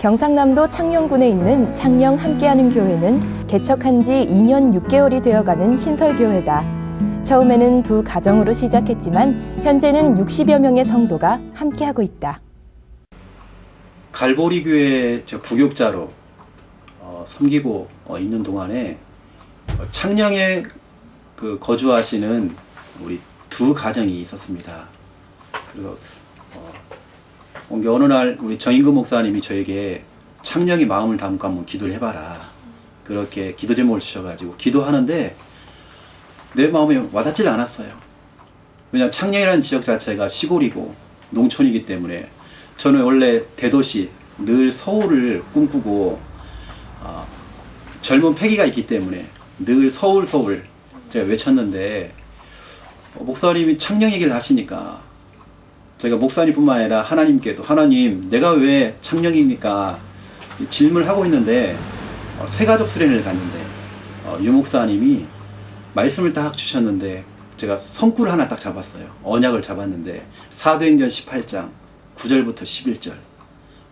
경상남도 창녕군에 있는 창녕 함께하는 교회는 개척한 지 2년 6개월이 되어가는 신설교회다. 처음에는 두 가정으로 시작했지만 현재는 60여 명의 성도가 함께하고 있다. 갈보리 교회 부교육자로 섬기고 있는 동안에 창녕에 거주하시는 우리 두 가정이 있었습니다. 그리고 어느 날 우리 정인근 목사님이 저에게 창녕의 마음을 담고 한번 기도를 해봐라. 그렇게 기도 제목을 주셔가지고 기도하는데 내 마음에 와닿질 않았어요. 왜냐하면 창녕이라는 지역 자체가 시골이고 농촌이기 때문에 저는 원래 대도시, 늘 서울을 꿈꾸고 젊은 패기가 있기 때문에 늘 서울 제가 외쳤는데 목사님이 창녕 얘기를 하시니까 제가 목사님뿐만 아니라 하나님께도 하나님 내가 왜 창녕입니까? 질문을 하고 있는데 새가족 수련회를 갔는데 유 목사님이 말씀을 딱 주셨는데 제가 성구를 하나 딱 잡았어요. 언약을 잡았는데 사도행전 18장 9절부터 11절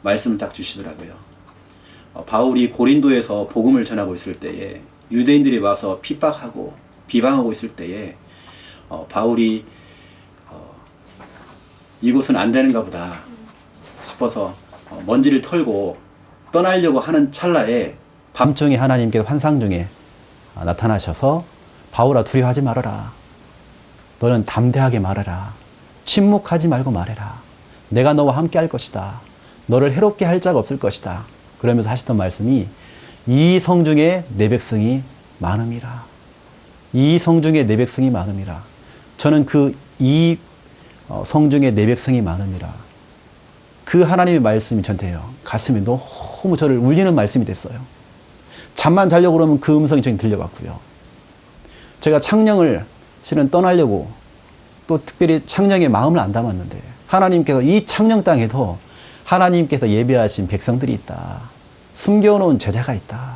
말씀을 딱 주시더라고요. 바울이 고린도에서 복음을 전하고 있을 때에 유대인들이 와서 핍박하고 비방하고 있을 때에 바울이 이곳은 안 되는가 보다 싶어서 먼지를 털고 떠나려고 하는 찰나에 밤중에 하나님께서 환상 중에 나타나셔서 바울아 두려워하지 말아라. 너는 담대하게 말해라. 침묵하지 말고 말해라. 내가 너와 함께 할 것이다. 너를 해롭게 할 자가 없을 것이다. 그러면서 하시던 말씀이 이 성중에 내 백성이 많음이라. 이 성중에 내 백성이 많음이라. 저는 이 성중에 내 백성이 많음이라. 그 하나님의 말씀이 저한테요. 가슴이 너무 저를 울리는 말씀이 됐어요. 잠만 자려고 그러면 그 음성이 저에게 들려왔고요. 제가 창녕을 실은 떠나려고 또 특별히 창녕에 마음을 안 담았는데 하나님께서 이 창녕 땅에도 하나님께서 예배하신 백성들이 있다. 숨겨놓은 제자가 있다.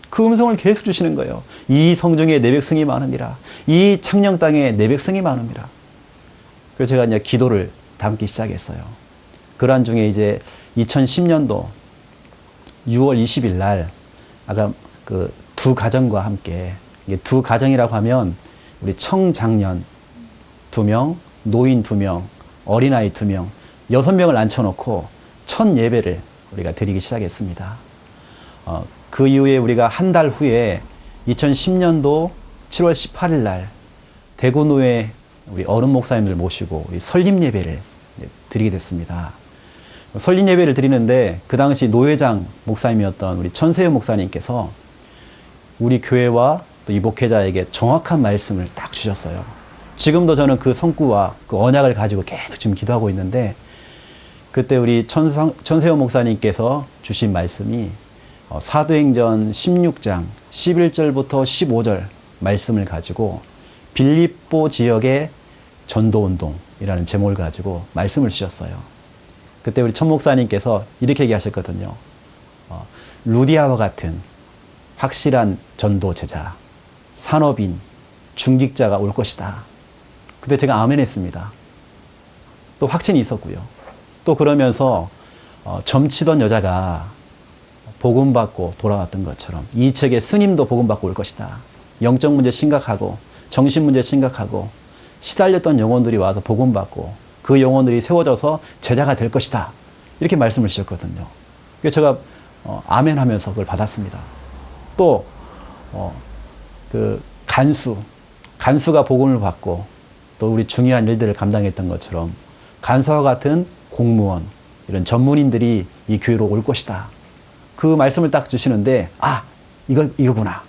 그 음성을 계속 주시는 거예요. 이 성중에 내 백성이 많음이라. 이 창녕 땅에 내 백성이 많음이라. 그래서 제가 이제 기도를 담기 시작했어요. 그러한 중에 이제 2010년도 6월 20일 날 아까 그 두 가정과 함께 이게 두 가정이라고 하면 우리 청장년 2명, 노인 2명, 어린아이 2명, 6명을 앉혀놓고 첫 예배를 우리가 드리기 시작했습니다. 그 이후에 우리가 한 달 후에 2010년도 7월 18일 날 대구노회 우리 어른 목사님들 모시고 설립 예배를 드리게 됐습니다. 설립 예배를 드리는데 그 당시 노회장 목사님이었던 우리 천세효 목사님께서 우리 교회와 또 이 목회자에게 정확한 말씀을 딱 주셨어요. 지금도 저는 그 성구와 그 언약을 가지고 계속 지금 기도하고 있는데 그때 우리 천세효 목사님께서 주신 말씀이 사도행전 16장 11절부터 15절 말씀을 가지고 빌립보 지역의 전도운동이라는 제목을 가지고 말씀을 주셨어요. 그때 우리 천 목사님께서 이렇게 얘기하셨거든요. 루디아와 같은 확실한 전도 제자, 산업인, 중직자가 올 것이다. 그때 제가 아멘 했습니다. 또 확신이 있었고요. 또 그러면서 점치던 여자가 복음 받고 돌아왔던 것처럼 이 책의 스님도 복음 받고 올 것이다. 영적 문제 심각하고 정신 문제 심각하고 시달렸던 영혼들이 와서 복음 받고 그 영혼들이 세워져서 제자가 될 것이다. 이렇게 말씀을 주셨거든요. 그래서 제가 아멘 하면서 그걸 받았습니다. 또 그 간수가 복음을 받고 또 우리 중요한 일들을 감당했던 것처럼 간수와 같은 공무원 이런 전문인들이 이 교회로 올 것이다. 그 말씀을 딱 주시는데 이거구나.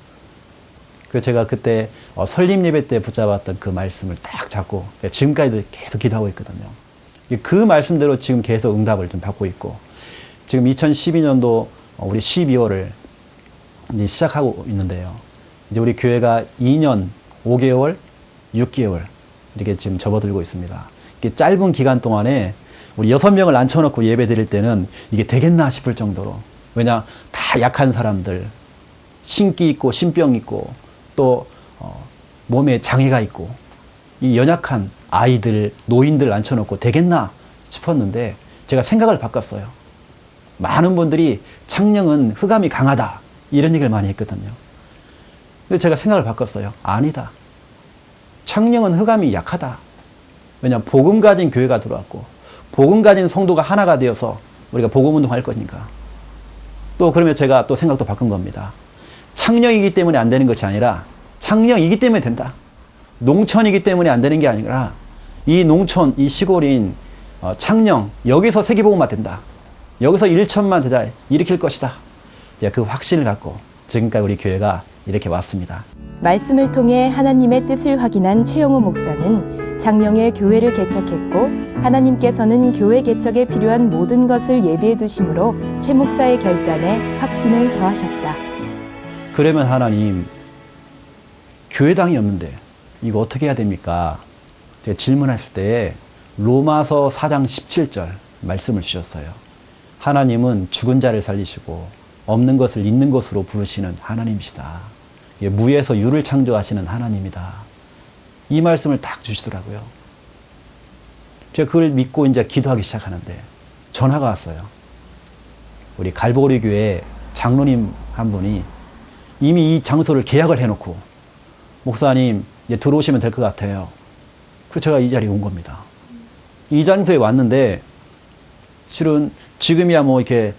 그래서 제가 그때 설립 예배 때 붙잡았던 그 말씀을 딱 잡고 지금까지도 계속 기도하고 있거든요. 그 말씀대로 지금 계속 응답을 좀 받고 있고 지금 2012년도 우리 12월을 이제 시작하고 있는데요. 이제 우리 교회가 2년 5개월, 6개월 이렇게 지금 접어들고 있습니다. 이게 짧은 기간 동안에 우리 6명을 앉혀놓고 예배 드릴 때는 이게 되겠나 싶을 정도로 왜냐 다 약한 사람들 신기 있고 신병 있고 또 몸에 장애가 있고 이 연약한 아이들 노인들 앉혀놓고 되겠나 싶었는데 제가 생각을 바꿨어요. 많은 분들이 창녕은 흑암이 강하다 이런 얘기를 많이 했거든요. 근데 제가 생각을 바꿨어요. 아니다. 창녕은 흑암이 약하다. 왜냐하면 복음 가진 교회가 들어왔고 복음 가진 성도가 하나가 되어서 우리가 복음 운동할 거니까. 또 그러면 제가 또 생각도 바꾼 겁니다. 창녕이기 때문에 안 되는 것이 아니라 창녕이기 때문에 된다. 농촌이기 때문에 안 되는 게 아니라 이 농촌, 이 시골인 창녕, 여기서 세계복음화 된다. 여기서 1천만 제자 일으킬 것이다. 이제 그 확신을 갖고 지금까지 우리 교회가 이렇게 왔습니다. 말씀을 통해 하나님의 뜻을 확인한 최영호 목사는 장령에 교회를 개척했고 하나님께서는 교회 개척에 필요한 모든 것을 예비해 두심으로 최 목사의 결단에 확신을 더하셨다. 그러면 하나님, 교회당이 없는데 이거 어떻게 해야 됩니까? 제가 질문했을 때 로마서 4장 17절 말씀을 주셨어요. 하나님은 죽은 자를 살리시고 없는 것을 있는 것으로 부르시는 하나님이시다. 무에서 유를 창조하시는 하나님이다. 이 말씀을 딱 주시더라고요. 제가 그걸 믿고 이제 기도하기 시작하는데 전화가 왔어요. 우리 갈보리 교회 장로님 한 분이 이미 이 장소를 계약을 해놓고 목사님 이제 들어오시면 될 것 같아요. 그래서 제가 이 자리에 온 겁니다. 이 장소에 왔는데 실은 지금이야 뭐 이렇게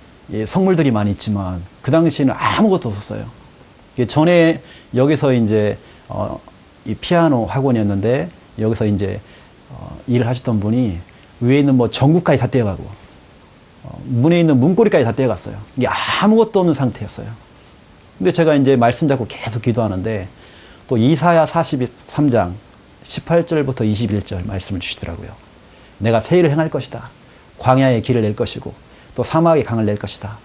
성물들이 많이 있지만 그 당시에는 아무것도 없었어요. 전에 여기서 이제 이 피아노 학원이었는데 여기서 이제 일을 하셨던 분이 위에 있는 뭐 전구까지 다 떼어가고 문에 있는 문고리까지 다 떼어갔어요. 이게 아무것도 없는 상태였어요. 근데 제가 이제 말씀 잡고 계속 기도하는데 또 이사야 43장 18절부터 21절 말씀을 주시더라고요. 내가 새 일을 행할 것이다. 광야의 길을 낼 것이고 또 사막의 강을 낼 것이다.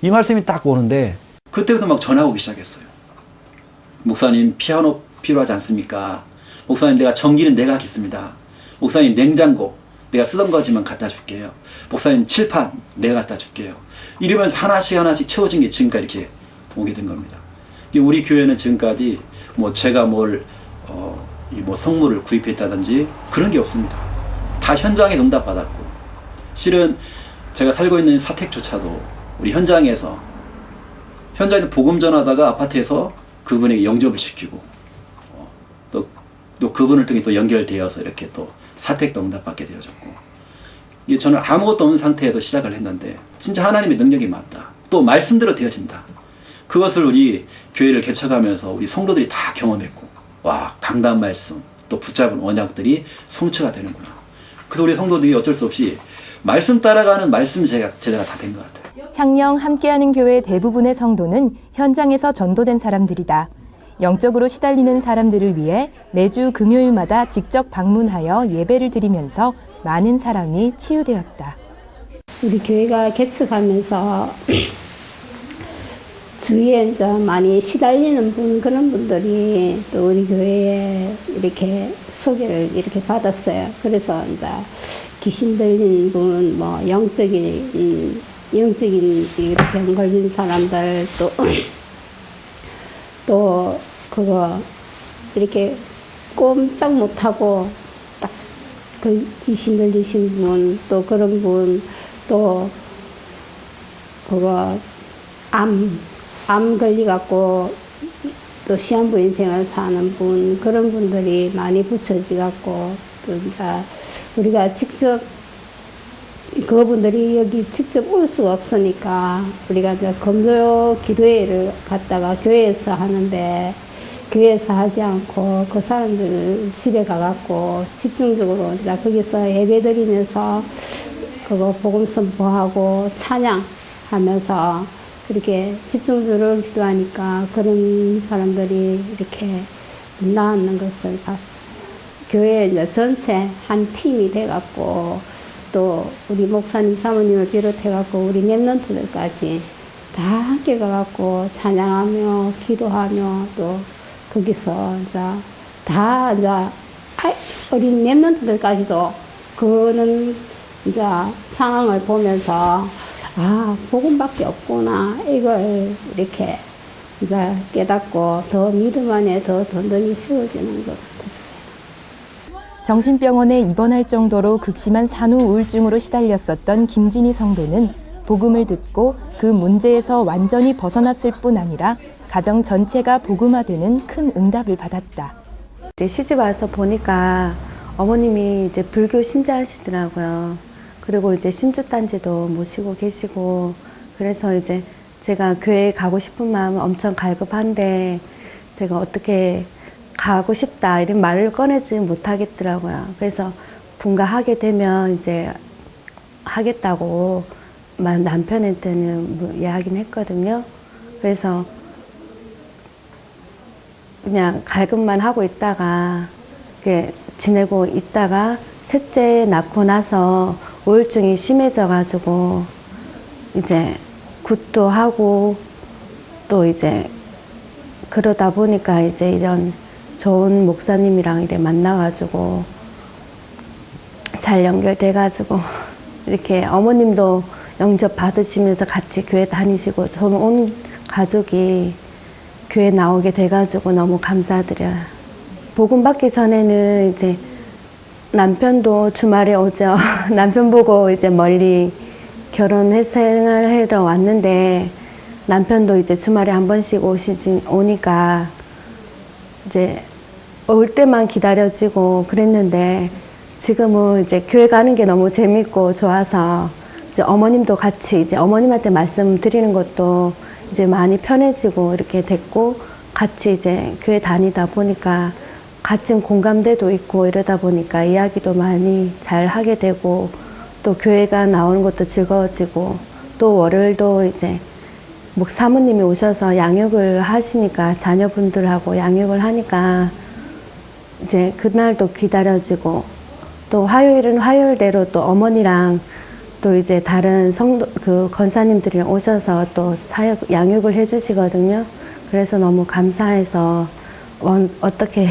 이 말씀이 딱 오는데 그때부터 막 전화 오기 시작했어요. 목사님 피아노 필요하지 않습니까? 목사님 내가 전기는 내가 하겠습니다. 목사님 냉장고 내가 쓰던 거지만 갖다 줄게요. 목사님 칠판 내가 갖다 줄게요. 이러면서 하나씩 채워진 게 지금까지 이렇게 오게 된 겁니다. 우리 교회는 지금까지 뭐 제가 뭐 성물을 구입했다든지 그런 게 없습니다. 다 현장에서 응답받았고 실은 제가 살고 있는 사택조차도 우리 현장에서 복음 전하다가 아파트에서 그분에게 영접을 시키고 또 그분을 통해 또 연결되어서 이렇게 또 사택도 응답받게 되어졌고 이게 저는 아무것도 없는 상태에서 시작을 했는데 진짜 하나님의 능력이 맞다. 또 말씀대로 되어진다. 그것을 우리 교회를 개척하면서 우리 성도들이 다 경험했고 와 강단 말씀 또 붙잡은 언약들이 성취가 되는구나. 그래서 우리 성도들이 어쩔 수 없이 말씀 따라가는 말씀 제자가 다 된 것 같아요. 창녕 함께하는 교회 대부분의 성도는 현장에서 전도된 사람들이다. 영적으로 시달리는 사람들을 위해 매주 금요일마다 직접 방문하여 예배를 드리면서 많은 사람이 치유되었다. 우리 교회가 개척하면서 주위에 이제 많이 시달리는 그런 분들이 또 우리 교회에 이렇게 소개를 이렇게 받았어요. 그래서 이제 귀신 들린 분, 뭐 영적인 병 걸린 사람들 또 그거 이렇게 꼼짝 못하고 딱 그 귀신 들리신 분, 또 그런 분, 또 그거 암 걸려갖고 또 시한부 인생을 사는 분, 그런 분들이 많이 붙여지갖고 또 우리가 직접 그분들이 여기 직접 올 수가 없으니까 우리가 이제 금요 기도회를 갔다가 교회에서 하는데 교회에서 하지 않고 그 사람들 집에 가갖고 집중적으로 이제 거기서 예배 드리면서 그거 복음 선포하고 찬양하면서 그렇게 집중적으로 기도하니까 그런 사람들이 이렇게 나았는 것을 봤어요. 교회 이제 전체 한 팀이 돼갖고 또 우리 목사님 사모님을 비롯해갖고 우리 랩런트들까지 다 함께 가갖고 찬양하며 기도하며 또 거기서 이제 다 이제 어린 랩런트들까지도 그는 이제 상황을 보면서 아 복음밖에 없구나 이걸 이렇게 이제 깨닫고 더 믿음 안에 더 든든히 세워지는 것 같았어요. 정신병원에 입원할 정도로 극심한 산후 우울증으로 시달렸었던 김진희 성도는 복음을 듣고 그 문제에서 완전히 벗어났을 뿐 아니라 가정 전체가 복음화되는 큰 응답을 받았다. 이제 시집 와서 보니까 어머님이 이제 불교 신자시더라고요. 그리고 이제 신주단지도 모시고 계시고, 그래서 이제 제가 교회에 가고 싶은 마음은 엄청 갈급한데 제가 어떻게 가고 싶다 이런 말을 꺼내지 못하겠더라고요. 그래서 분가하게 되면 이제 하겠다고 남편한테는 이야기는 했거든요. 그래서 그냥 갈급만 하고 있다가 지내고 있다가 셋째 낳고 나서 우울증이 심해져가지고 이제 굿도 하고 또 이제 그러다 보니까 이제 이런 좋은 목사님이랑 이렇게 만나가지고 잘 연결돼가지고 이렇게 어머님도 영접 받으시면서 같이 교회 다니시고 저는 온 가족이 교회 나오게 돼가지고 너무 감사드려요. 복음 받기 전에는 이제 남편도 주말에 오죠. 남편 보고 이제 멀리 결혼 생활하러 왔는데 남편도 이제 주말에 한 번씩 오니까 이제 올 때만 기다려지고 그랬는데 지금은 이제 교회 가는 게 너무 재밌고 좋아서 이제 어머님도 같이 이제 어머님한테 말씀 드리는 것도 이제 많이 편해지고 이렇게 됐고 같이 이제 교회 다니다 보니까 같이 공감대도 있고 이러다 보니까 이야기도 많이 잘 하게 되고 또 교회가 나오는 것도 즐거워지고 또 월요일도 이제 사모님이 오셔서 양육을 하시니까 자녀분들하고 양육을 하니까 이제 그날도 기다려지고 또 화요일은 화요일대로 또 어머니랑 또 이제 다른 권사님들이랑 오셔서 또 사역 양육을 해주시거든요. 그래서 너무 감사해서 어떻게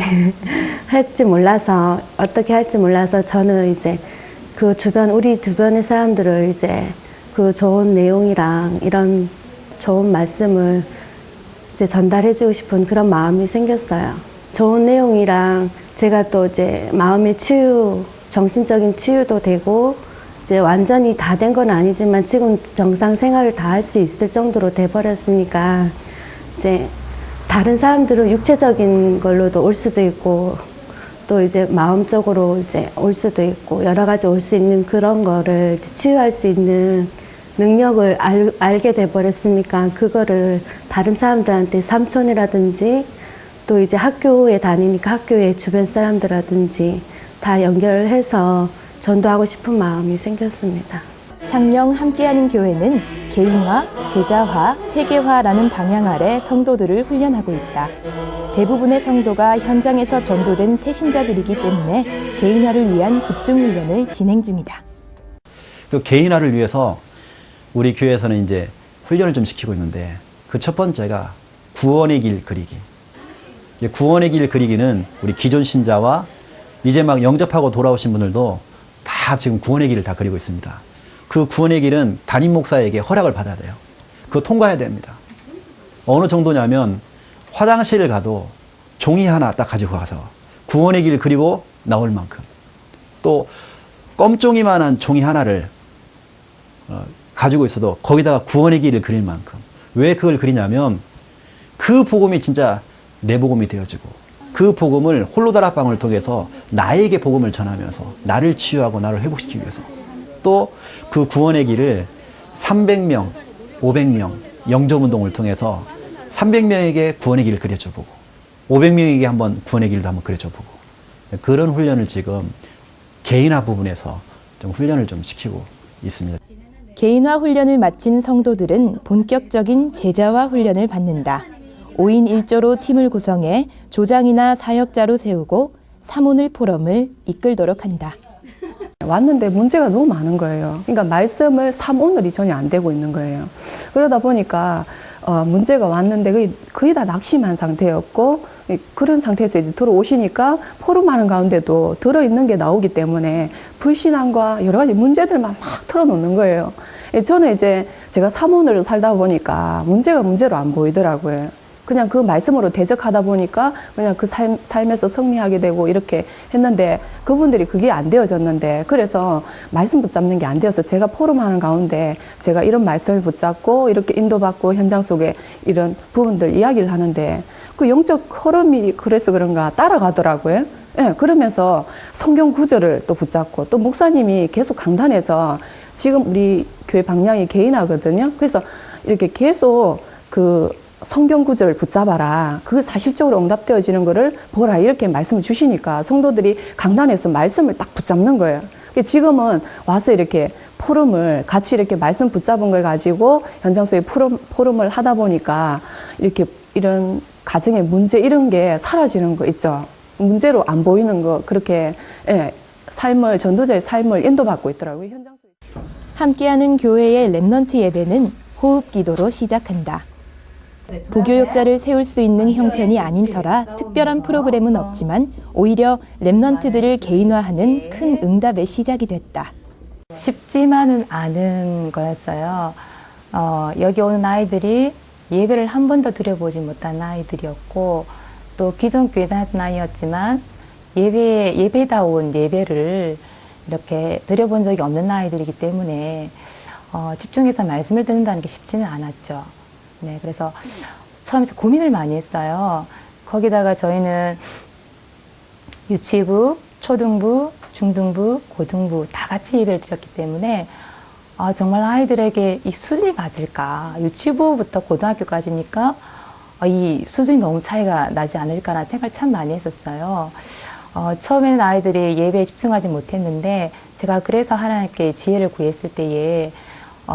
할지 몰라서 저는 이제 우리 주변의 사람들을 이제 그 좋은 내용이랑 이런 좋은 말씀을 이제 전달해주고 싶은 그런 마음이 생겼어요. 좋은 내용이랑 제가 또 이제 마음의 정신적인 치유도 되고 이제 완전히 다 된 건 아니지만 지금 정상 생활을 다 할 수 있을 정도로 돼버렸으니까 이제 다른 사람들은 육체적인 걸로도 올 수도 있고 또 이제 마음적으로 이제 올 수도 있고 여러 가지 올 수 있는 그런 거를 치유할 수 있는 능력을 알게 돼버렸으니까 그거를 다른 사람들한테 삼촌이라든지 또 이제 학교에 다니니까 학교의 주변 사람들이라든지 다 연결해서 전도하고 싶은 마음이 생겼습니다. 창녕 함께하는 교회는 개인화, 제자화, 세계화라는 방향 아래 성도들을 훈련하고 있다. 대부분의 성도가 현장에서 전도된 새신자들이기 때문에 개인화를 위한 집중 훈련을 진행 중이다. 또 개인화를 위해서 우리 교회에서는 이제 훈련을 좀 시키고 있는데 그 첫 번째가 구원의 길 그리기. 구원의 길 그리기는 우리 기존 신자와 이제 막 영접하고 돌아오신 분들도 다 지금 구원의 길을 다 그리고 있습니다. 그 구원의 길은 담임 목사에게 허락을 받아야 돼요. 그거 통과해야 됩니다. 어느 정도냐면 화장실을 가도 종이 하나 딱 가지고 가서 구원의 길을 그리고 나올 만큼 또 껌종이만한 종이 하나를 가지고 있어도 거기다가 구원의 길을 그릴 만큼 왜 그걸 그리냐면 그 복음이 진짜 내 복음이 되어지고 그 복음을 홀로다락방을 통해서 나에게 복음을 전하면서 나를 치유하고 나를 회복시키기 위해서 또 그 구원의 길을 300명, 500명 영접운동을 통해서 300명에게 구원의 길을 그려줘 보고 500명에게 한번 구원의 길도 한번 그려줘 보고 그런 훈련을 지금 개인화 부분에서 좀 훈련을 좀 시키고 있습니다. 개인화 훈련을 마친 성도들은 본격적인 제자화 훈련을 받는다. 5인 1조로 팀을 구성해 조장이나 사역자로 세우고 사모늘 포럼을 이끌도록 한다. 왔는데 문제가 너무 많은 거예요. 그러니까 말씀을 사모늘이 전혀 안 되고 있는 거예요. 그러다 보니까 문제가 왔는데 거의 다 낙심한 상태였고 그런 상태에서 이제 들어오시니까 포럼하는 가운데도 들어있는 게 나오기 때문에 불신앙과 여러 가지 문제들만 막 털어놓는 거예요. 저는 이제 제가 사모늘을 살다 보니까 문제가 문제로 안 보이더라고요. 그냥 그 말씀으로 대적하다 보니까 그냥 그 삶에서 승리하게 되고 이렇게 했는데 그분들이 그게 안 되어졌는데 그래서 말씀 붙잡는 게 안 되어서 제가 포럼하는 가운데 제가 이런 말씀을 붙잡고 이렇게 인도받고 현장 속에 이런 부분들 이야기를 하는데 그 영적 흐름이 그래서 그런가 따라가더라고요. 예, 그러면서 성경 구절을 또 붙잡고 또 목사님이 계속 강단에서 지금 우리 교회 방향이 개인화거든요. 그래서 이렇게 계속 그 성경 구절을 붙잡아라. 그걸 사실적으로 응답되어지는 거를 보라. 이렇게 말씀을 주시니까 성도들이 강단에서 말씀을 딱 붙잡는 거예요. 지금은 와서 이렇게 포럼을 같이 이렇게 말씀 붙잡은 걸 가지고 현장 속에 포럼을 하다 보니까 이렇게 이런 가정의 문제 이런 게 사라지는 거 있죠. 문제로 안 보이는 거 그렇게 예, 삶을 전도자의 삶을 인도받고 있더라고요. 현장 속에. 함께하는 교회의 렘넌트 예배는 호흡 기도로 시작한다. 부교육자를 세울 수 있는 형편이 아닌 터라 특별한 프로그램은 없지만 오히려 렘넌트들을 개인화하는 큰 응답의 시작이 됐다. 쉽지만은 않은 거였어요. 여기 오는 아이들이 예배를 한 번도 드려보지 못한 아이들이었고 또 기존 교회 다녔던 아이였지만 예배다운 예배를 이렇게 드려본 적이 없는 아이들이기 때문에 집중해서 말씀을 듣는다는 게 쉽지는 않았죠. 네, 그래서 처음에 고민을 많이 했어요. 거기다가 저희는 유치부, 초등부, 중등부, 고등부 다 같이 예배를 드렸기 때문에 정말 아이들에게 이 수준이 맞을까? 유치부부터 고등학교까지니까 이 수준이 너무 차이가 나지 않을까라는 생각을 참 많이 했었어요. 처음에는 아이들이 예배에 집중하지 못했는데 제가 그래서 하나님께 지혜를 구했을 때에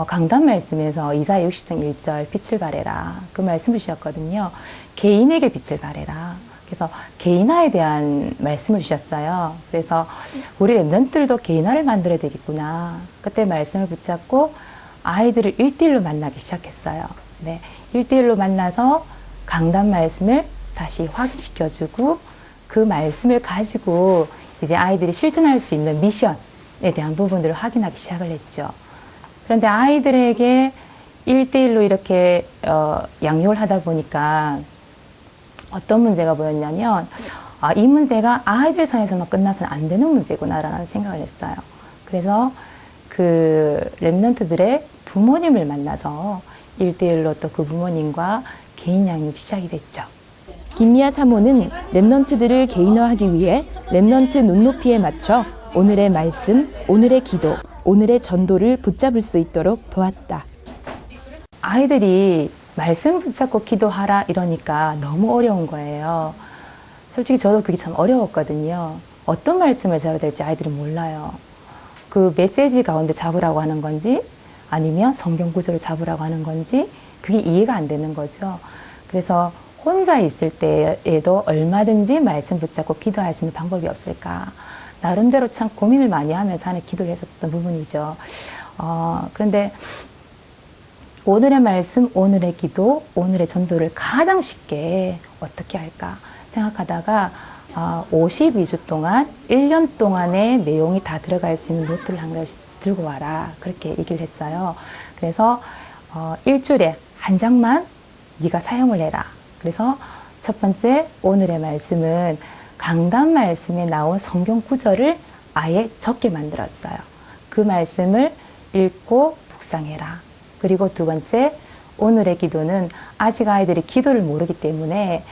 강단 말씀에서 이사야 60장 1절 빛을 발해라 그 말씀을 주셨거든요. 개인에게 빛을 발해라. 그래서 개인화에 대한 말씀을 주셨어요. 그래서 우리 렘넌트들도 개인화를 만들어야 되겠구나. 그때 말씀을 붙잡고 아이들을 1대1로 만나기 시작했어요. 네, 1대1로 만나서 강단 말씀을 다시 확인시켜주고 그 말씀을 가지고 이제 아이들이 실천할 수 있는 미션에 대한 부분들을 확인하기 시작을 했죠. 그런데 아이들에게 1대1로 이렇게 양육을 하다 보니까 어떤 문제가 보였냐면 이 문제가 아이들 사이에서만 끝나서는 안 되는 문제구나라는 생각을 했어요. 그래서 그 렘넌트들의 부모님을 만나서 1대1로 또 그 부모님과 개인 양육이 시작이 됐죠. 김미아 사모는 렘넌트들을 개인화하기 위해 렘넌트 눈높이에 맞춰 오늘의 말씀, 오늘의 기도, 오늘의 전도를 붙잡을 수 있도록 도왔다. 아이들이 말씀 붙잡고 기도하라 이러니까 너무 어려운 거예요. 솔직히 저도 그게 참 어려웠거든요. 어떤 말씀을 잡아야 될지 아이들이 몰라요. 그 메시지 가운데 잡으라고 하는 건지 아니면 성경 구절을 잡으라고 하는 건지 그게 이해가 안 되는 거죠. 그래서 혼자 있을 때에도 얼마든지 말씀 붙잡고 기도할 수 있는 방법이 없을까. 나름대로 참 고민을 많이 하면서 하는 기도를 했었던 부분이죠. 그런데 오늘의 말씀, 오늘의 기도, 오늘의 전도를 가장 쉽게 어떻게 할까 생각하다가 52주 동안 1년 동안의 내용이 다 들어갈 수 있는 노트를 한 가지 들고 와라. 그렇게 얘기를 했어요. 그래서 일주일에 한 장만 네가 사용을 해라. 그래서 첫 번째 오늘의 말씀은 강단 말씀에 나온 성경 구절을 아예 적게 만들었어요. 그 말씀을 읽고 묵상해라. 그리고 두 번째 오늘의 기도는 아직 아이들이 기도를 모르기 때문에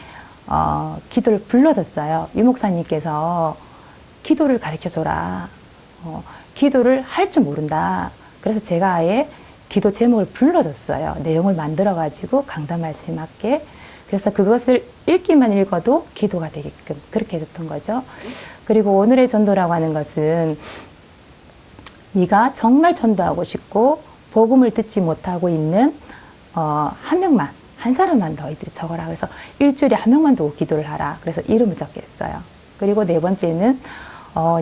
기도를 불러줬어요. 유목사님께서 기도를 가르쳐줘라. 기도를 할 줄 모른다. 그래서 제가 아예 기도 제목을 불러줬어요. 내용을 만들어가지고 강단 말씀에 맞게. 그래서 그것을 읽기만 읽어도 기도가 되게끔 그렇게 해줬던 거죠. 그리고 오늘의 전도라고 하는 것은 네가 정말 전도하고 싶고 복음을 듣지 못하고 있는 한 명만, 한 사람만 너희들이 적어라. 그래서 일주일에 한 명만 더 기도를 하라. 그래서 이름을 적게 했어요. 그리고 네 번째는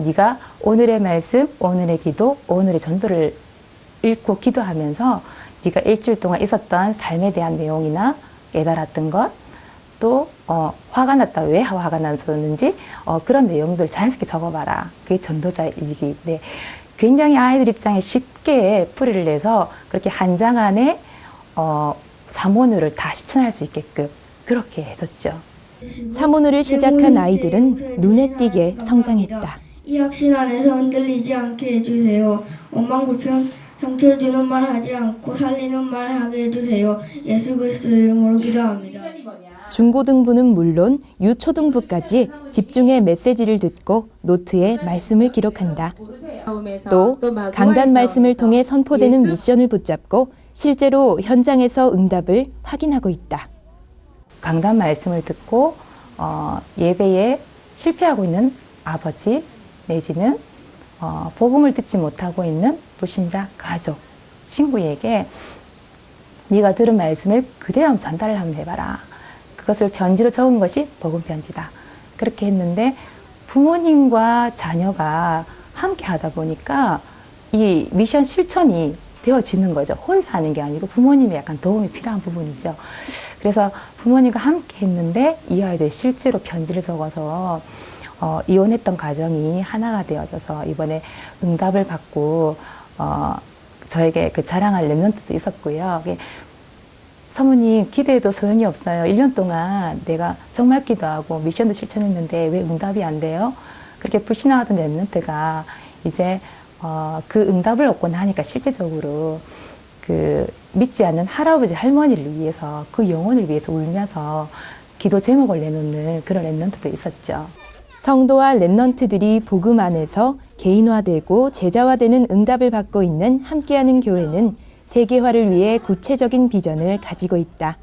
네가 오늘의 말씀, 오늘의 기도, 오늘의 전도를 읽고 기도하면서 네가 일주일 동안 있었던 삶에 대한 내용이나 깨달았던 것, 또 화가 났다, 왜 화가 났었는지 그런 내용들 자연스럽게 적어봐라. 그게 전도자의 일기인데 굉장히 아이들 입장에 쉽게 풀이를 내서 그렇게 한 장 안에 사모늘을 다 실천할 수 있게끔 그렇게 해줬죠. 사문으를 시작한 아이들은 눈에 띄게 성장했다. 이 확신 안에서 흔들리지 않게 해주세요. 원망불평 상처 주는 말 하지 않고 살리는 말 하게 해주세요. 예수 그리스도 이름으로 기도합니다. 중고등부는 물론 유초등부까지 집중해 메시지를 듣고 노트에 말씀을 기록한다. 또 강단 말씀을 통해 선포되는 미션을 붙잡고 실제로 현장에서 응답을 확인하고 있다. 강단 말씀을 듣고 예배에 실패하고 있는 아버지 내지는 복음을 듣지 못하고 있는 불신자 가족, 친구에게 네가 들은 말씀을 그대로 한번 전달을 한번 해봐라. 그것을 편지로 적은 것이 복음 편지다. 그렇게 했는데 부모님과 자녀가 함께 하다 보니까 이 미션 실천이 되어지는 거죠. 혼자 하는 게 아니고 부모님의 약간 도움이 필요한 부분이죠. 그래서 부모님과 함께 했는데 이 아이들이 실제로 편지를 적어서 이혼했던 가정이 하나가 되어져서 이번에 응답을 받고 저에게 그 자랑할 랩런트도 있었고요. 사모님 기대해도 소용이 없어요. 1년 동안 내가 정말 기도하고 미션도 실천했는데 왜 응답이 안 돼요? 그렇게 불신하던 랩런트가 이제 그 응답을 얻고 나니까 실제적으로 그 믿지 않는 할아버지 할머니를 위해서 그 영혼을 위해서 울면서 기도 제목을 내놓는 그런 랩런트도 있었죠. 성도와 랩넌트들이 복음 안에서 개인화되고 제자화되는 응답을 받고 있는 함께하는 교회는 세계화를 위해 구체적인 비전을 가지고 있다.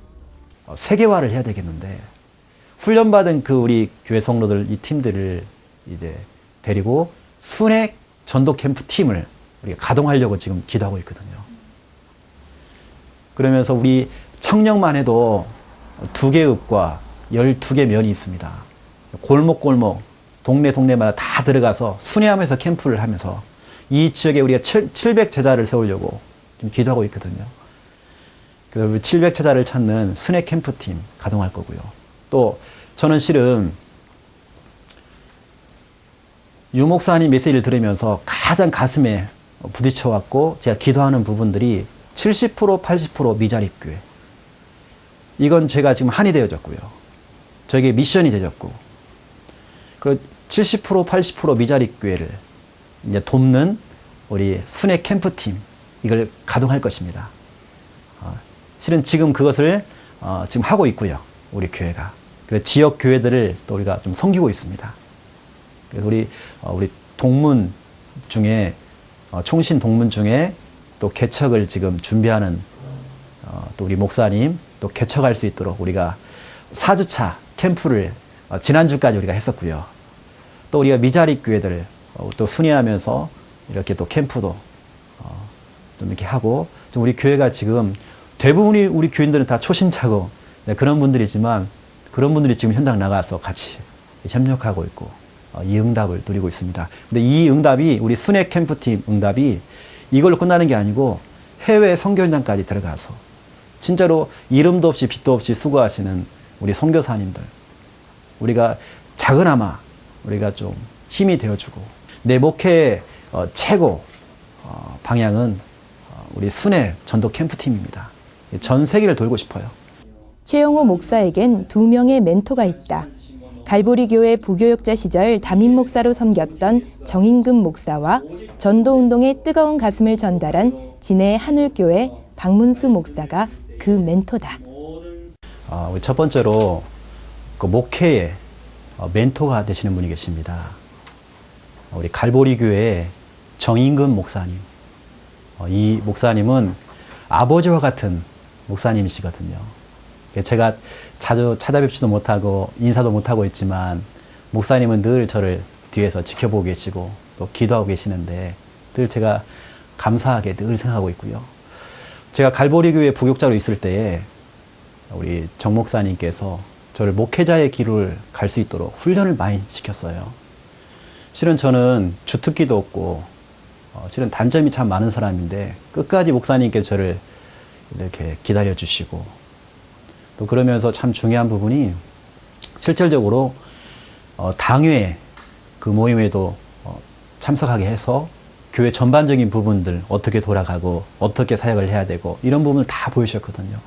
세계화를 해야 되겠는데 훈련받은 그 우리 교회 성도들 이 팀들을 이제 데리고 순회 전도 캠프 팀을 우리가 가동하려고 지금 기도하고 있거든요. 그러면서 우리 청령만 해도 2개 읍과 12개 면이 있습니다. 골목골목 동네마다 다 들어가서 순회하면서 캠프를 하면서 이 지역에 우리가 700 제자를 세우려고 지금 기도하고 있거든요. 그래서 우리 700 제자를 찾는 순회 캠프팀 가동할 거고요. 또 저는 실은 유 목사님 메시지를 들으면서 가장 가슴에 부딪혀왔고 제가 기도하는 부분들이 70% 80% 미자립교회. 이건 제가 지금 한이 되어졌고요. 저에게 미션이 되어졌고 그 70% 80% 미자립교회를 이제 돕는 우리 순회 캠프팀 이걸 가동할 것입니다. 실은 지금 그것을 지금 하고 있고요. 우리 교회가. 그래서 지역 교회들을 또 우리가 좀 섬기고 있습니다. 그래서 우리 동문 중에 총신 동문 중에 또 개척을 지금 준비하는 또 우리 목사님 또 개척할 수 있도록 우리가 4주차 캠프를 지난주까지 우리가 했었고요. 또 우리가 미자립 교회들 또 순회하면서 이렇게 또 캠프도 좀 이렇게 하고 좀 우리 교회가 지금 대부분이 우리 교인들은 다 초신자고 그런 분들이지만 그런 분들이 지금 현장 나가서 같이 협력하고 있고 이 응답을 누리고 있습니다. 근데 이 응답이 우리 순회 캠프팀 응답이 이걸로 끝나는 게 아니고 해외 선교 현장까지 들어가서 진짜로 이름도 없이 빛도 없이 수고하시는 우리 선교사님들 우리가 작은아마 우리가 좀 힘이 되어주고 내 목회의 최고 방향은 우리 순회 전도 캠프팀입니다. 전 세계를 돌고 싶어요. 최영호 목사에겐 2명의 멘토가 있다. 갈보리 교회 부교역자 시절 담임 목사로 섬겼던 정인금 목사와 전도운동의 뜨거운 가슴을 전달한 진해 한울교회 박문수 목사가 그 멘토다. 우리 첫 번째로 그 목회의 멘토가 되시는 분이 계십니다. 우리 갈보리 교회 정인금 목사님. 이 목사님은 아버지와 같은 목사님이시거든요. 제가 자주 찾아뵙지도 못하고 인사도 못하고 있지만 목사님은 늘 저를 뒤에서 지켜보고 계시고 또 기도하고 계시는데 늘 제가 감사하게 늘 생각하고 있고요. 제가 갈보리 교회 부교역자로 있을 때에 우리 정 목사님께서 저를 목회자의 길을 갈 수 있도록 훈련을 많이 시켰어요. 실은 저는 주특기도 없고 실은 단점이 참 많은 사람인데 끝까지 목사님께 저를 이렇게 기다려주시고 또 그러면서 참 중요한 부분이 실질적으로 당회 그 모임에도 참석하게 해서 교회 전반적인 부분들 어떻게 돌아가고 어떻게 사역을 해야 되고 이런 부분을 다 보여주셨거든요.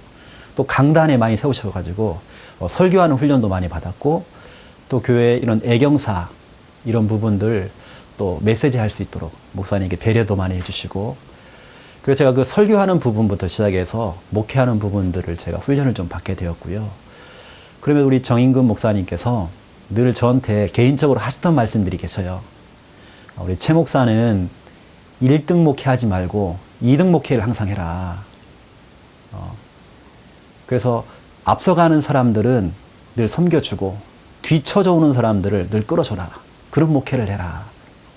또 강단에 많이 세우셔가지고 설교하는 훈련도 많이 받았고 또 교회 이런 애경사 이런 부분들 또 메시지 할 수 있도록 목사님께 배려도 많이 해주시고 그래서 제가 그 설교하는 부분부터 시작해서 목회하는 부분들을 제가 훈련을 좀 받게 되었고요. 그러면 우리 정인근 목사님께서 늘 저한테 개인적으로 하셨던 말씀들이 계셔요. 우리 최 목사는 1등 목회하지 말고 2등 목회를 항상 해라. 그래서 앞서가는 사람들은 늘 섬겨주고 뒤쳐져 오는 사람들을 늘 끌어줘라. 그런 목회를 해라.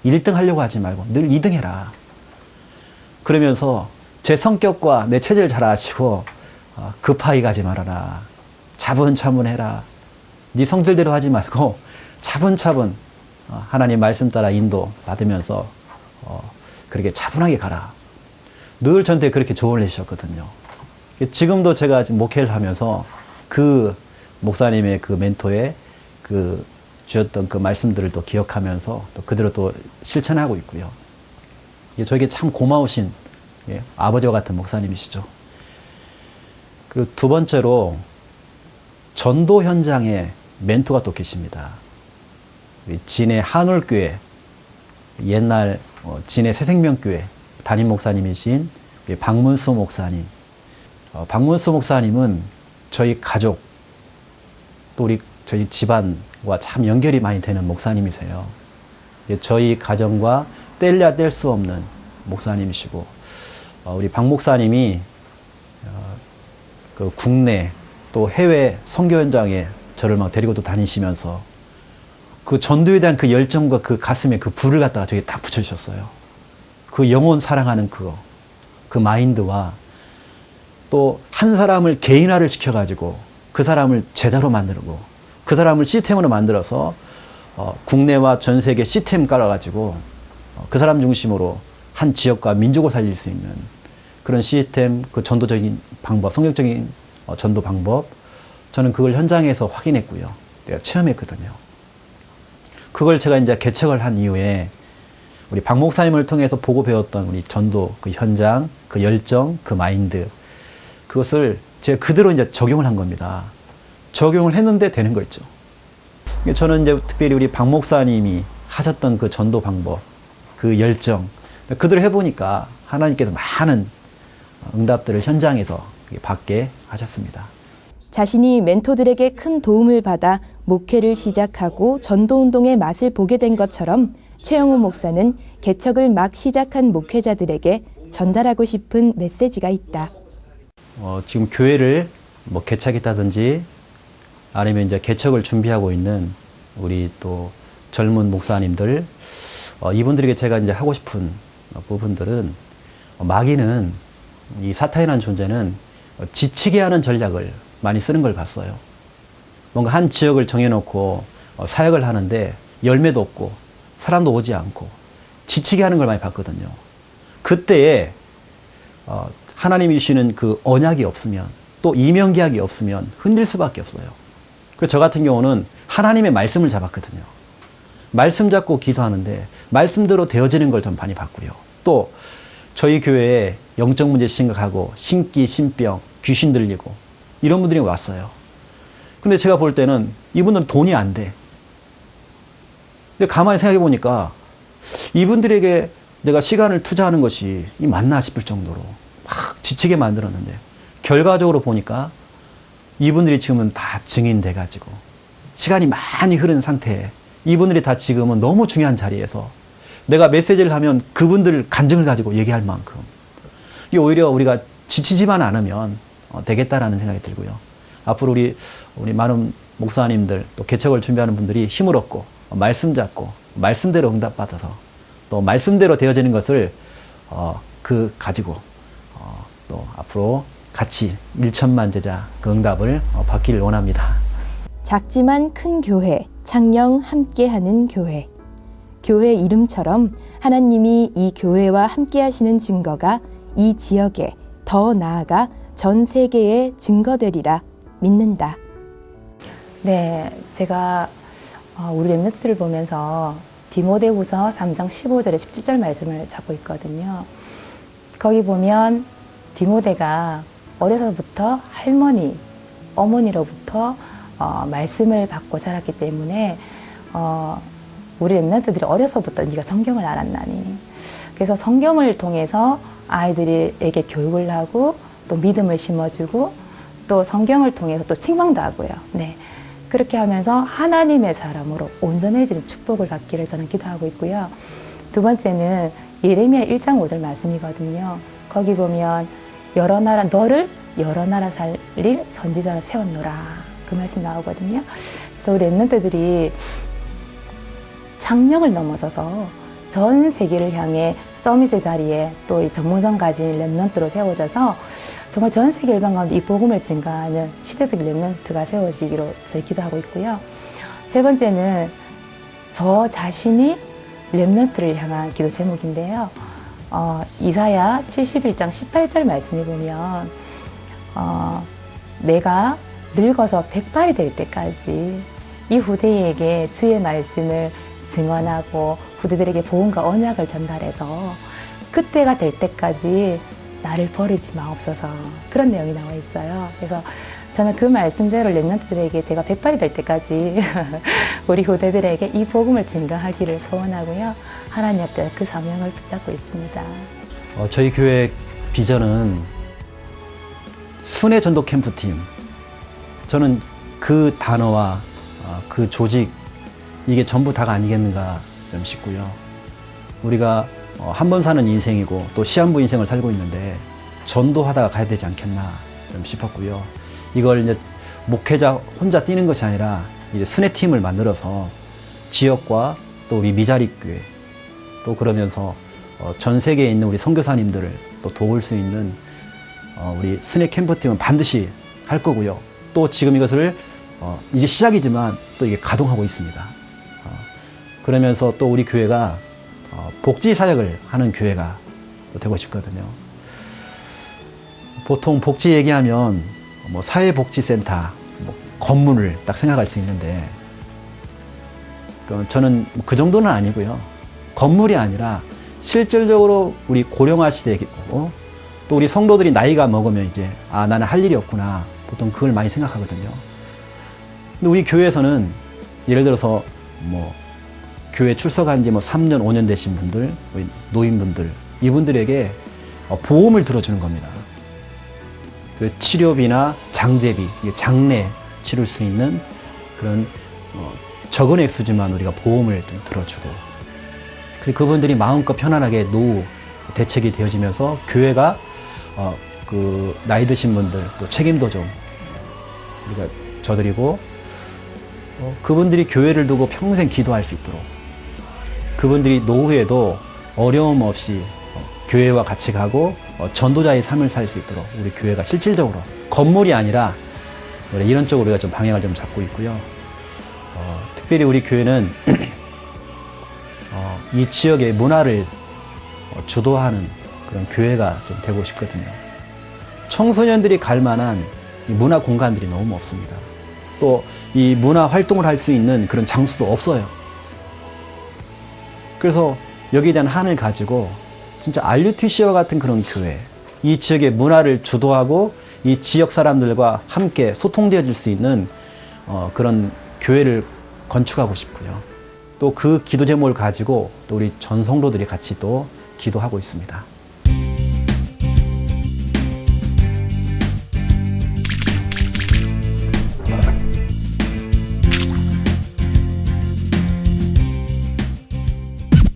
1등 하려고 하지 말고 늘 2등 해라. 그러면서 제 성격과 내 체질을 잘 아시고 급하게 가지 말아라. 차분차분 해라. 네 성질대로 하지 말고 차분차분 하나님 말씀 따라 인도 받으면서 그렇게 차분하게 가라. 늘 저한테 그렇게 조언을 해주셨거든요. 지금도 제가 지금 목회를 하면서 그 목사님의 그 멘토의 그 주셨던 그 말씀들을 또 기억하면서 또 그대로 또 실천하고 있고요. 저에게 참 고마우신 아버지와 같은 목사님이시죠. 그리고 두 번째로 전도 현장에 멘토가 또 계십니다. 진해 한올교회, 옛날 진해 새생명교회 담임 목사님이신 박문수 목사님. 박문수 목사님은 저희 가족, 또 저희 집안과 참 연결이 많이 되는 목사님이세요. 저희 가정과 뗄래야 뗄 수 없는 목사님이시고, 우리 박 목사님이 그 국내 또 해외 선교 현장에 저를 막 데리고 또 다니시면서 그 전도에 대한 그 열정과 그 가슴에 그 불을 갖다가 저기 딱 붙여주셨어요. 그 영혼 사랑하는 그 마인드와 또 한 사람을 개인화를 시켜가지고 그 사람을 제자로 만들고 그 사람을 시스템으로 만들어서 국내와 전 세계 시스템 깔아가지고 그 사람 중심으로 한 지역과 민족을 살릴 수 있는 그런 시스템, 그 전도적인 방법, 성경적인 전도 방법, 저는 그걸 현장에서 확인했고요. 내가 체험했거든요. 그걸 제가 이제 개척을 한 이후에 우리 박 목사님을 통해서 보고 배웠던 우리 전도 그 현장, 그 열정, 그 마인드, 그것을 제가 그대로 이제 적용을 한 겁니다. 적용을 했는데 되는 거 있죠. 저는 이제 특별히 우리 박 목사님이 하셨던 그 전도 방법, 그 열정, 그대로 해보니까 하나님께서 많은 응답들을 현장에서 받게 하셨습니다. 자신이 멘토들에게 큰 도움을 받아 목회를 시작하고 전도운동의 맛을 보게 된 것처럼 최영호 목사는 개척을 막 시작한 목회자들에게 전달하고 싶은 메시지가 있다. 지금 교회를 뭐 개척했다든지 아니면 이제 개척을 준비하고 있는 우리 또 젊은 목사님들, 이분들에게 제가 이제 하고 싶은 부분들은 마귀는 이 사탄이라는 존재는 지치게 하는 전략을 많이 쓰는 걸 봤어요. 뭔가 한 지역을 정해놓고 사역을 하는데 열매도 없고 사람도 오지 않고 지치게 하는 걸 많이 봤거든요. 그때에 하나님이 주시는 그 언약이 없으면 또 이명계약이 없으면 흔들 수밖에 없어요. 그래서 저 같은 경우는 하나님의 말씀을 잡았거든요. 말씀 잡고 기도하는데 말씀대로 되어지는 걸 좀 많이 봤고요. 또 저희 교회에 영적 문제 심각하고 신기, 신병, 귀신 들리고 이런 분들이 왔어요. 근데 제가 볼 때는 이분들은 돈이 안 돼. 근데 가만히 생각해 보니까 이분들에게 내가 시간을 투자하는 것이 맞나 싶을 정도로 막 지치게 만들었는데 결과적으로 보니까 이분들이 지금은 다 증인돼 가지고 시간이 많이 흐른 상태에 이분들이 다 지금은 너무 중요한 자리에서 내가 메시지를 하면 그분들 간증을 가지고 얘기할 만큼 이게 오히려 우리가 지치지만 않으면 되겠다라는 생각이 들고요. 앞으로 우리 많은 목사님들 또 개척을 준비하는 분들이 힘을 얻고 말씀 잡고 말씀대로 응답받아서 또 말씀대로 되어지는 것을 가지고 또 앞으로 같이 1천만 제자 그 응답을 받기를 원합니다. 작지만 큰 교회, 창녕 함께하는 교회. 교회 이름처럼 하나님이 이 교회와 함께하시는 증거가 이 지역에 더 나아가 전 세계에 증거되리라 믿는다. 네, 제가 우리 랩런트를 보면서 디모데후서 3장 15절에 17절 말씀을 잡고 있거든요. 거기 보면 디모데가 어려서부터 할머니, 어머니로부터 말씀을 받고 자랐기 때문에 우리 랩런트들이 어려서부터 네가 성경을 알았나니. 그래서 성경을 통해서 아이들에게 교육을 하고 또 믿음을 심어주고 또 성경을 통해서 또 책망도 하고요. 네. 그렇게 하면서 하나님의 사람으로 온전해지는 축복을 받기를 저는 기도하고 있고요. 두 번째는 예레미야 1장 5절 말씀이거든요. 거기 보면 너를 여러 나라 살릴 선지자로 세웠노라. 그 말씀 나오거든요. 그래서 우리 랩런트들이 창령을 넘어서서 전 세계를 향해 서밋의 자리에 또 이 전문성 가진 랩런트로 세워져서 정말 전 세계 일반 가운데 이 복음을 증가하는 시대적 랩런트가 세워지기로 저희 기도하고 있고요. 세 번째는 저 자신이 랩런트를 향한 기도 제목인데요. 이사야 71장 18절 말씀에 보면 내가 늙어서 백발이 될 때까지 이 후대에게 주의 말씀을 증언하고 후대들에게 복음과 언약을 전달해서 그때가 될 때까지 나를 버리지 마옵소서. 그런 내용이 나와 있어요. 그래서 저는 그 말씀대로 랩런트들에게 제가 백발이 될 때까지 우리 후대들에게 이 복음을 증가하기를 소원하고요. 하나님 앞에 그 사명을 붙잡고 있습니다. 저희 교회 비전은 순회 전도 캠프팀. 저는 그 단어와 그 조직 이게 전부 다가 아니겠는가 좀 싶고요. 우리가 한 번 사는 인생이고 또 시한부 인생을 살고 있는데 전도하다가 가야 되지 않겠나 좀 싶었고요. 이걸 이제 목회자 혼자 뛰는 것이 아니라 이제 순회팀을 만들어서 지역과 또 우리 미자립교회 또 그러면서 전 세계에 있는 우리 선교사님들을 또 도울 수 있는 우리 순회 캠프팀은 반드시 할 거고요. 또 지금 이것을 이제 시작이지만 또 이게 가동하고 있습니다. 그러면서 또 우리 교회가 복지 사역을 하는 교회가 되고 싶거든요. 보통 복지 얘기하면 뭐 사회복지센터, 뭐 건물을 딱 생각할 수 있는데 저는 그 정도는 아니고요. 건물이 아니라 실질적으로 우리 고령화 시대이고 또 우리 성도들이 나이가 먹으면 이제 나는 할 일이 없구나. 보통 그걸 많이 생각하거든요. 근데 우리 교회에서는 예를 들어서 뭐 교회 출석한 지 뭐 3년, 5년 되신 분들, 우리 노인분들, 이분들에게 보험을 들어주는 겁니다. 그 치료비나 장제비, 장례 치를 수 있는 그런 적은 액수지만 우리가 보험을 좀 들어주고, 그리고 그분들이 마음껏 편안하게 노후 대책이 되어지면서 교회가 그 나이 드신 분들 또 책임도 좀 우리가 져드리고 그분들이 교회를 두고 평생 기도할 수 있도록 그분들이 노후에도 어려움 없이 교회와 같이 가고 전도자의 삶을 살 수 있도록 우리 교회가 실질적으로 건물이 아니라 이런 쪽으로 우리가 좀 방향을 좀 잡고 있고요. 특별히 우리 교회는 이 지역의 문화를 주도하는 그런 교회가 좀 되고 싶거든요. 청소년들이 갈 만한 이 문화 공간들이 너무 없습니다. 또 이 문화 활동을 할 수 있는 그런 장소도 없어요. 그래서 여기에 대한 한을 가지고 진짜 RUTC와 같은 그런 교회, 이 지역의 문화를 주도하고 이 지역 사람들과 함께 소통되어질 수 있는 그런 교회를 건축하고 싶고요. 또 그 기도 제목을 가지고 또 우리 전 성도들이 같이 또 기도하고 있습니다.